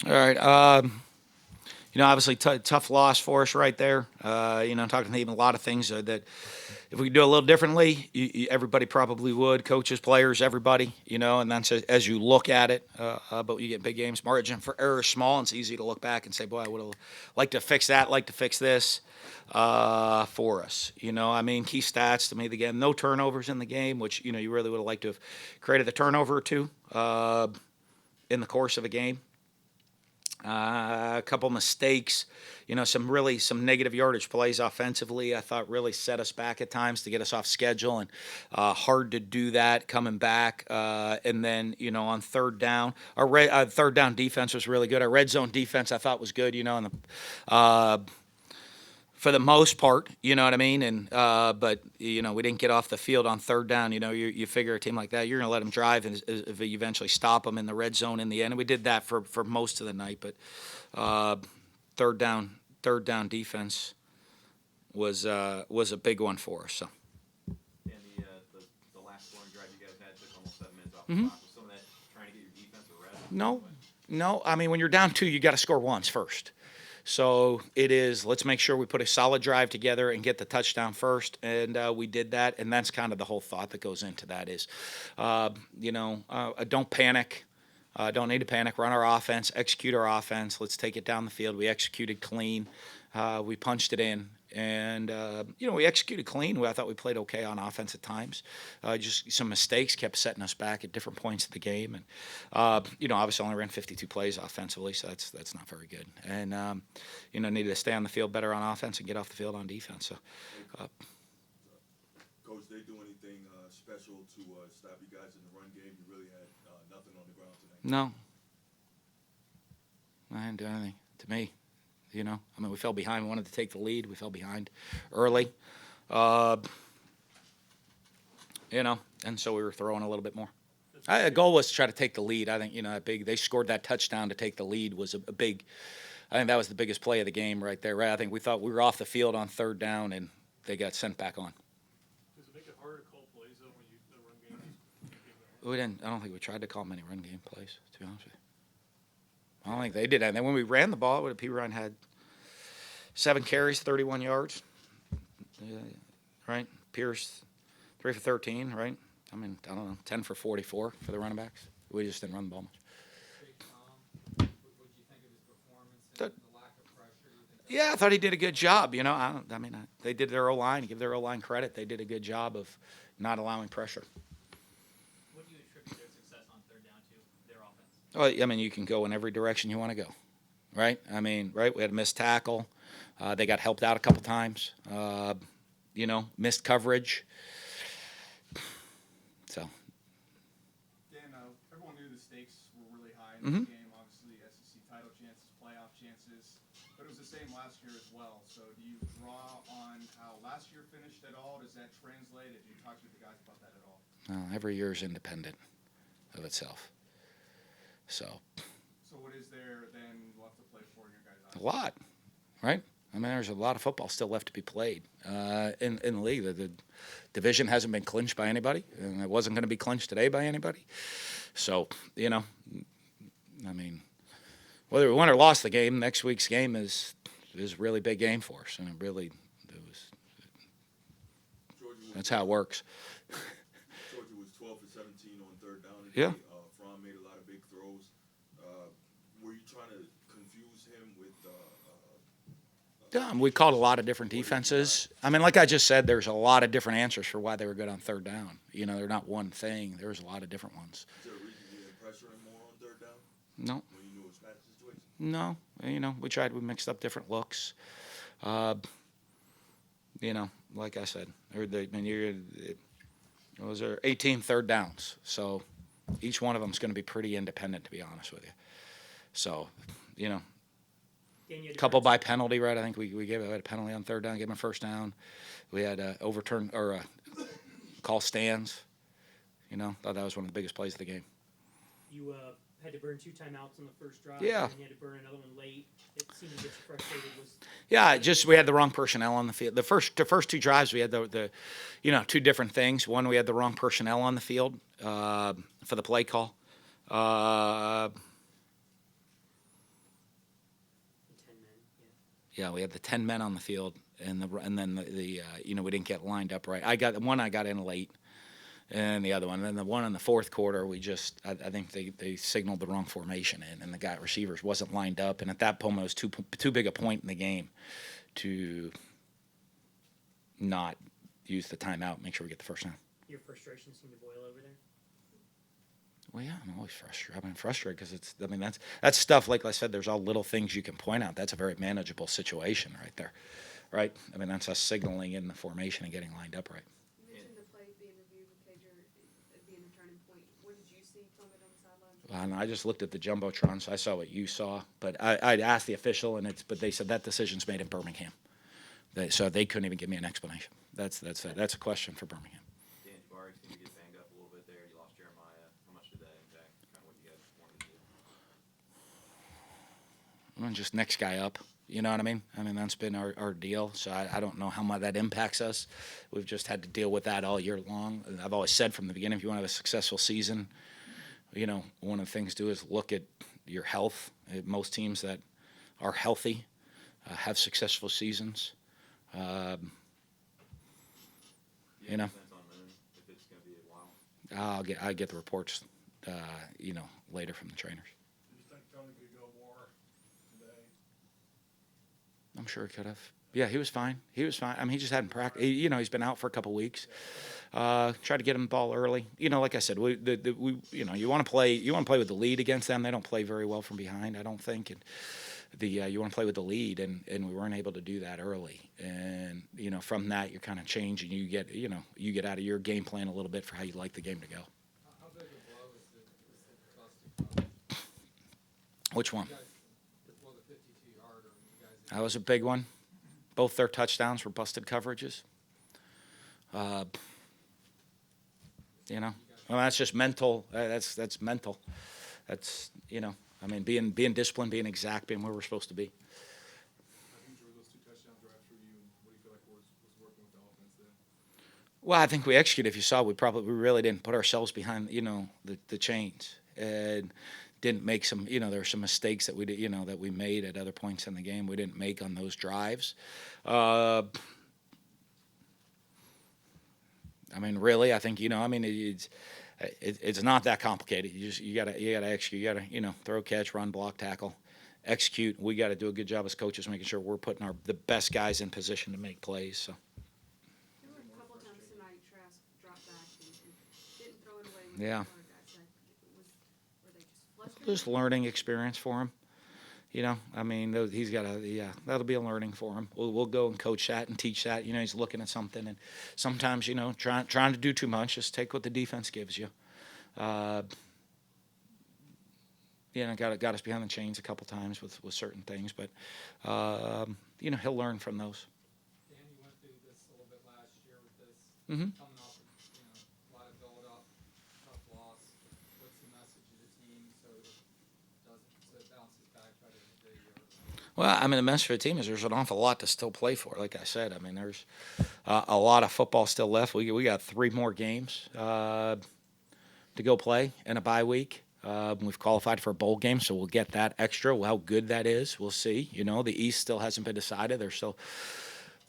All right. Obviously tough loss for us right there. Talking to even a lot of things that if we could do a little differently, everybody probably would. Coaches, players, everybody. And that's as you look at it. But you get big games, margin for error is small, and it's easy to look back and say, "Boy, I would have liked to fix that, like to fix this." For us, key stats to me again, no turnovers in the game, which you really would have liked to have created a turnover or two in the course of a game. A couple mistakes, some negative yardage plays offensively. I thought really set us back at times to get us off schedule, and hard to do that coming back. And then on third down, our third down defense was really good. Our red zone defense I thought was good. And for the most part, you know what I mean? And but we didn't get off the field on third down. You figure a team like that, you're going to let them drive, and if you eventually stop them in the red zone in the end. And we did that for most of the night. But third down defense was a big one for us. So. And the last scoring drive you guys had took almost 7 minutes off the Mm-hmm. clock. Was some of that trying to get your defense a rest? No, no. I mean, when you're down two, you got to score once first. So it is, let's make sure we put a solid drive together and get the touchdown first. And we did that. And that's kind of the whole thought that goes into that is, don't panic. Don't need to panic. Run our offense, execute our offense. Let's take it down the field. We executed clean. We punched it in. And, we executed clean. I thought we played okay on offense at times. Just some mistakes kept setting us back at different points of the game. And, obviously only ran 52 plays offensively, so that's not very good. And, needed to stay on the field better on offense and get off the field on defense. So, Coach, they do anything special to stop you guys in the run game? You really had nothing on the ground tonight. no, I didn't do anything to me. We fell behind. We wanted to take the lead. We fell behind early. Uh, and so we were throwing a little bit more. The goal was to try to take the lead. I think, that big, they scored that touchdown to take the lead was a big, I think that was the biggest play of the game right there. Right? I think we thought we were off the field on third down, and they got sent back on. Does it make it harder to call plays, though, when the run game is We didn't. I don't think we tried to call many run game plays, to be honest with you. I don't think they did. And then when we ran the ball, P. Ryan had 7 carries, 31 yards. Right? Pierce, 3 for 13, right? I don't know, 10 for 44 for the running backs. We just didn't run the ball much. What did you think of his performance and the lack of pressure? Yeah, I thought he did a good job. They did their O-line. Give their O-line credit. They did a good job of not allowing pressure. What do you attribute their success on third down to? Their offense? Well, you can go in every direction you want to go, right? Right? We had a missed tackle. They got helped out a couple times. Missed coverage. So. Dan, everyone knew the stakes were really high in Mm-hmm. this game. Obviously, SEC title chances, playoff chances, but it was the same last year as well. So, do you draw on how last year finished at all? Does that translate? Did you talk to the guys about that at all? Every year is independent of itself. So. So, what is there then left to play for in your guys' eyes? A lot, right? There's a lot of football still left to be played in the league. The division hasn't been clinched by anybody, and it wasn't going to be clinched today by anybody. So, whether we won or lost the game, next week's game is a really big game for us, and that's how it works. Georgia was 12 for 17 on third down. Yeah. Fromm made a lot of big throws. Were you trying to confuse him with? We called a lot of different defenses. Like I just said, there's a lot of different answers for why they were good on third down. They're not one thing. There's a lot of different ones. Is there a reason you didn't pressure him more on third down? No. When you knew it was match situation? No. We mixed up different looks. Like I said, those are 18 third downs. So each one of them is going to be pretty independent, to be honest with you. So, a couple by penalty, right? I think we gave a penalty on third down, gave him a first down. We had overturn or call stands. Thought that was one of the biggest plays of the game. You had to burn 2 timeouts on the first drive. Yeah. And you had to burn another one late. It seemed to get you frustrated. Yeah, we had the wrong personnel on the field. The first 2 drives, we had the 2 different things. One, we had the wrong personnel on the field for the play call. Yeah, we had the 10 men on the field, and then the we didn't get lined up right. I got in late, and the other one. And then the one in the fourth quarter, I think they signaled the wrong formation in, and the guy receivers wasn't lined up. And at that point, it was too big a point in the game to not use the timeout, make sure we get the first down. Your frustration seemed to boil over there. Well, yeah, I'm always frustrated. I'm frustrated because that's stuff, like I said, there's all little things you can point out. That's a very manageable situation right there, right? I mean, that's us signaling in the formation and getting lined up right. You mentioned the play being reviewed with Cager being a turning point. What did you see from it on the sideline? And I just looked at the jumbotron, so I saw what you saw. But I'd asked the official, but they said that decision's made in Birmingham. So they couldn't even give me an explanation. That's a question for Birmingham. Dan Jabari seemed to get banged up a little bit there. You lost Jeremiah. How much did that impact kind of what you guys wanted to do? Well, just next guy up. You know what I mean? I mean, that's been our deal. So I don't know how much that impacts us. We've just had to deal with that all year long. And I've always said from the beginning, if you want to have a successful season, one of the things to do is look at your health. Most teams that are healthy have successful seasons. Do you have a sense on Moon if it's going to be a while? I get the reports, later from the trainers. Do you think Tony could go more today? I'm sure he could have. Yeah, he was fine. I mean, he just hadn't practiced. He's been out for a couple weeks. Tried to get him the ball early. Like I said, you want to play with the lead against them. They don't play very well from behind, I don't think. And you want to play with the lead, and we weren't able to do that early. And from that, you're kind of changing. You get out of your game plan a little bit for how you like the game to go. How big a blow is the busted coverage? Which one? You guys, the 52-yarder, you guys. That was a big one. Both their touchdowns were busted coverages. Well, that's just mental. That's mental. That's being disciplined, being exact, being where we're supposed to be. How huge were those 2 touchdown drives for you, and what do you feel like was working with the offense there? Well, I think we executed. If you saw, we really didn't put ourselves behind the chains, and didn't make some. There were some mistakes that we did, that we made at other points in the game. We didn't make on those drives. Really, I think it's not that complicated. You gotta execute. You gotta throw, catch, run, block, tackle, execute. We got to do a good job as coaches, making sure we're putting the best guys in position to make plays. So. There were a couple times tonight Trask dropped back and didn't throw it away. Yeah. Were they just frustrated? Just learning experience for him. He's got that'll be a learning for him. We'll go and coach that and teach that. He's looking at something, and sometimes, trying to do too much, just take what the defense gives you. Got us behind the chains a couple times with certain things, but, he'll learn from those. Dan, you went through this a little bit last year with this. Mm-hmm. Coming off of, a lot of build-up, tough loss. What's the message of the team so it bounces back better than they are? Well, the message for the team is there's an awful lot to still play for. Like I said, there's a lot of football still left. We got 3 more games to go play and a bye week. We've qualified for a bowl game, so we'll get that extra. How good that is, we'll see. The East still hasn't been decided. There's still,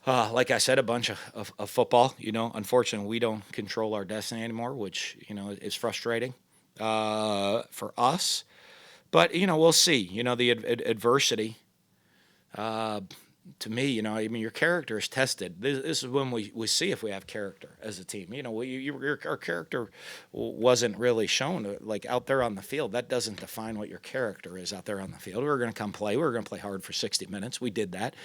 like I said, a bunch of football. Unfortunately, we don't control our destiny anymore, which, is frustrating for us. But, we'll see. The adversity. To me, your character is tested. This is when we see if we have character as a team. Our character wasn't really shown out there on the field. That doesn't define what your character is out there on the field. We were going to come play. We were going to play hard for 60 minutes. We did that,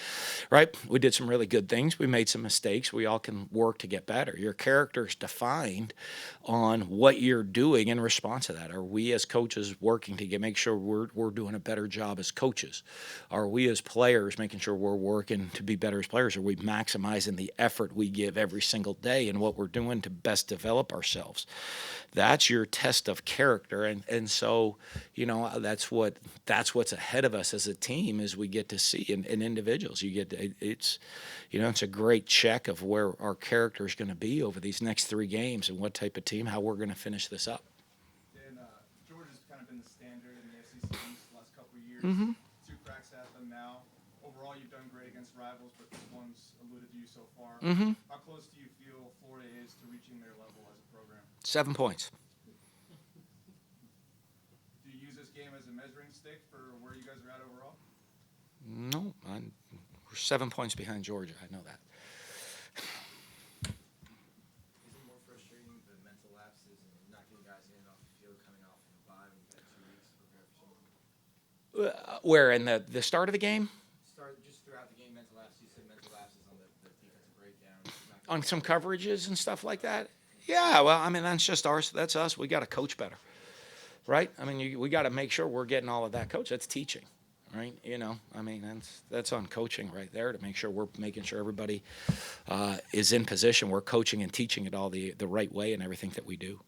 right? We did some really good things. We made some mistakes. We all can work to get better. Your character is defined on what you're doing in response to that. Are we as coaches working to make sure we're doing a better job as coaches? Are we as players making sure we're working to be better as players? Are we maximizing the effort we give every single day and what we're doing to best develop ourselves? That's your test of character, and so that's what's ahead of us as a team as we get to see in individuals. It's a great check of where our character is going to be over these next 3 games and what type of team, how we're going to finish this up. And Georgia's kind of been the standard in the SEC East the last couple of years. Mm-hmm. 2 cracks at them now. overall you've done great against rivals, but this one's eluded you so far. Mm-hmm. How close do you feel Florida is to reaching their level as a program? 7 points. Do you use this game as a measuring stick for where you guys are at overall? No, we're 7 points behind Georgia. I know that. Is it more frustrating the mental lapses and not getting guys in off the field coming off of a bye when you've had 2 weeks to prepare for something? Where in the start of the game? Start just throughout the game, mental lapses. You said mental lapses on the defensive breakdown. On some coverages and stuff like that? Yeah, well, I mean, that's just ours. That's us. We got to coach better, right? I mean, we got to make sure we're getting all of that coach. That's teaching, right? You know, I mean, that's on coaching right there to make sure we're making sure everybody is in position. We're coaching and teaching it all the right way in everything that we do.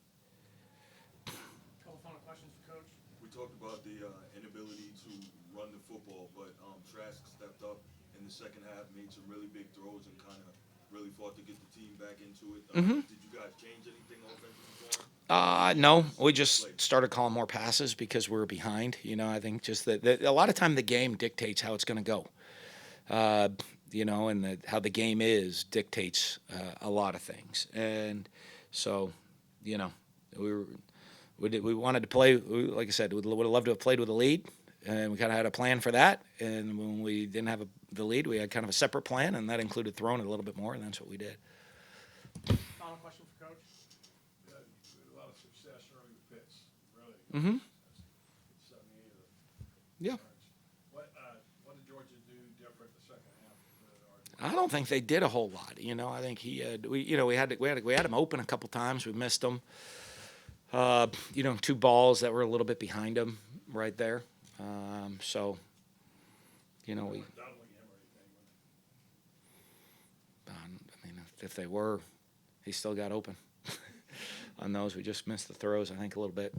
Couple final questions for Coach. We talked about the inability to run the football, but Trask stepped up in the second half, made some really big throws, and kind of really fought to get the team back into it. Did you guys change anything offensively for him? No, we just started calling more passes because we were behind. You know, I think just that a lot of time the game dictates how it's going to go. You know, and how the game is dictates a lot of things. And so, you know, we wanted to play. Like I said, we would have loved to have played with a lead, and we kind of had a plan for that. And when we didn't have the lead, we had kind of a separate plan, and that included throwing it a little bit more, and that's what we did. Final question for Coach. Yeah, we had a lot of success early with Pitts, really. Mm-hmm. 78 of the Yeah. yards. What did Georgia do different the second half? I don't think they did a whole lot. You know, I think he had we had him open a couple times. We missed him. You know, 2 balls that were a little bit behind him right there. So, you know, we. Doubling him or anything. I mean, if they were, he still got open on those. We just missed the throws, I think, a little bit.